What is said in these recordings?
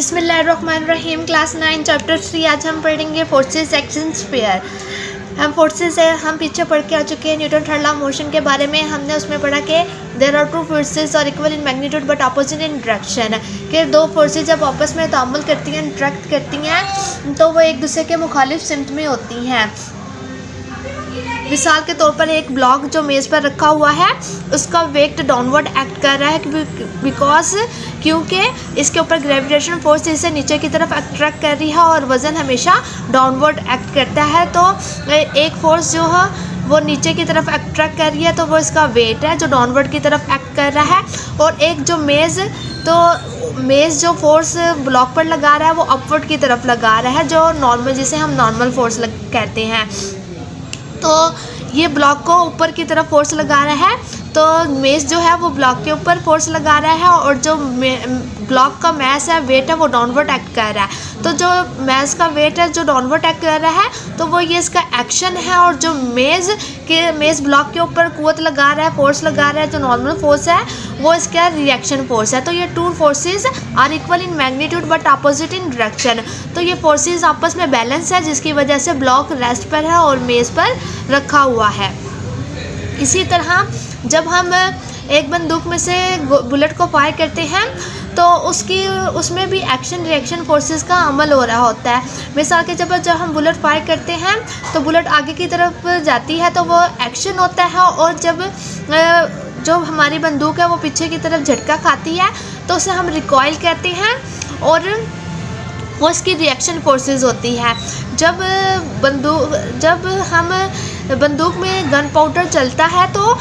बिस्मिल्लाहिर्रहमानिर्रहीम class 9 chapter 3। आज हम पढ़ेंगे फोर्सेस एक्शन स्फीयर। हम फोर्सेस है हम पीछे पढ़ के आ चुके हैं Newton third law of motion के बारे में। हमने उसमें पढ़ा कि देयर आर टू फोर्सेस और equal in magnitude but opposite in direction, कि दो फोर्सेस जब आपस में तामुल करती हैं, इंटरेक्ट करती हैं, तो वो एक दूसरे के मुखालिफ सिमत में होती हैं। मिसाल के तौर पर एक ब्लॉक जो मेज़ पर रखा हुआ है उसका वेट डाउनवर्ड एक्ट कर रहा है क्योंकि इसके ऊपर ग्रेविटेशन फोर्स इसे नीचे की तरफ अट्रैक्ट कर रही है और वज़न हमेशा डाउनवर्ड एक्ट करता है। तो एक फोर्स जो है वो नीचे की तरफ अट्रैक्ट कर रही है तो वो इसका वेट है जो डाउनवर्ड की तरफ एक्ट कर रहा है, और एक जो मेज़ जो फोर्स ब्लॉक पर लगा रहा है वो अपवर्ड की तरफ लगा रहा है, जो नॉर्मल जिसे हम नॉर्मल फोर्स कहते हैं। तो ये ब्लॉक को ऊपर की तरफ फोर्स लगा रहा है, तो मेज़ जो है वो ब्लॉक के ऊपर फोर्स लगा रहा है, और जो ब्लॉक का मैस है, वेट है, वो डाउनवर्ड एक्ट कर रहा है। तो जो मैस का वेट है जो डाउनवर्ड एक्ट कर रहा है तो वो ये इसका एक्शन है, और जो मेज़ ब्लॉक के ऊपर कुव्वत लगा रहा है, फोर्स लगा रहा है, जो नॉर्मल फोर्स है वो इसका रिएक्शन फोर्स है। तो ये two forces are equal in magnitude but opposite in direction. तो ये फोर्सेस आपस में बैलेंस है जिसकी वजह से ब्लॉक रेस्ट पर है और मेज़ पर रखा हुआ है। इसी तरह जब हम एक बंदूक में से बुलेट को फायर करते हैं तो उसमें भी एक्शन रिएक्शन फोर्सेस का अमल हो रहा होता है। मिसाल के जब हम बुलेट फायर करते हैं तो बुलेट आगे की तरफ जाती है तो वो एक्शन होता है, और जब जो हमारी बंदूक है वो पीछे की तरफ झटका खाती है तो उसे हम रिकॉइल कहते हैं, और वो इसकी रिएक्शन फोर्सेस होती है। जब हम बंदूक में गन पाउडर चलता है तो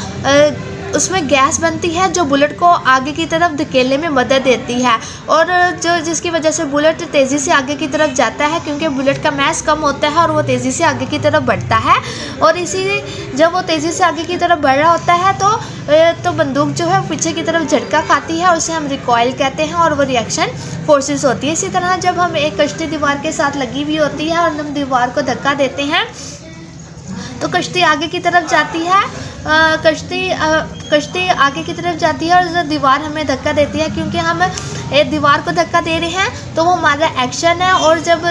उसमें गैस बनती है जो बुलेट को आगे की तरफ धकेलने में मदद देती है, और जिसकी वजह से बुलेट तेज़ी से आगे की तरफ जाता है क्योंकि बुलेट का मैस कम होता है और वो तेज़ी से आगे की तरफ बढ़ता है। और जब वो तेज़ी से आगे की तरफ बढ़ रहा होता है तो बंदूक जो है पीछे की तरफ झटका खाती है, उसे हम रिकॉइल कहते हैं, और वो रिएक्शन फोर्सेस होती है। इसी तरह जब हम एक कश्ती दीवार के साथ लगी हुई होती है और हम दीवार को धक्का देते हैं तो कश्ती आगे की तरफ जाती है, कश्ती आगे की तरफ जाती है, और दीवार हमें धक्का देती है क्योंकि हम एक दीवार को धक्का दे रहे हैं तो वो हमारा एक्शन है, और जब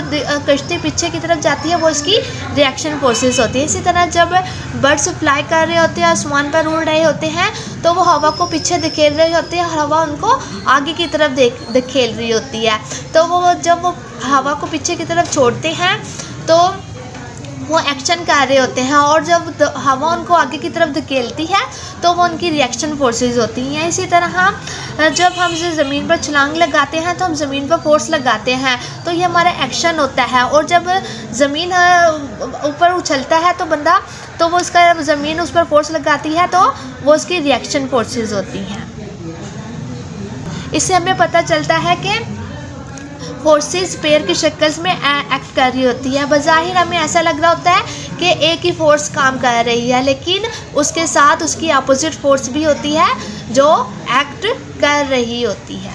कश्ती पीछे की तरफ जाती है वो इसकी रिएक्शन फोर्सेस होती है। इसी तरह जब बर्ड्स फ्लाई कर रहे होते हैं, आसमान पर उड़ रहे होते हैं, तो वो हवा को पीछे धकेल रहे होते हैं और हवा उनको आगे की तरफ धकेल रही होती है। तो जब वो हवा को पीछे की तरफ छोड़ते हैं तो वो एक्शन कर रहे होते हैं, और जब हवा उनको आगे की तरफ धकेलती है तो वो उनकी रिएक्शन फोर्सेस होती हैं। इसी तरह जब हम ज़मीन पर छलांग लगाते हैं तो हम ज़मीन पर फोर्स लगाते हैं तो ये हमारा एक्शन होता है, और जब ज़मीन ऊपर उछलता है तो वो उसका ज़मीन उस पर फोर्स लगाती है तो वो उसकी रिएक्शन फोर्सेस होती हैं। इससे हमें पता चलता है कि फोर्सेस पेयर की शक्ल में एक्ट कर रही होती है। बज़ाहिर हमें ऐसा लग रहा होता है कि एक ही फोर्स काम कर रही है, लेकिन उसके साथ उसकी अपोजिट फोर्स भी होती है जो एक्ट कर रही होती है।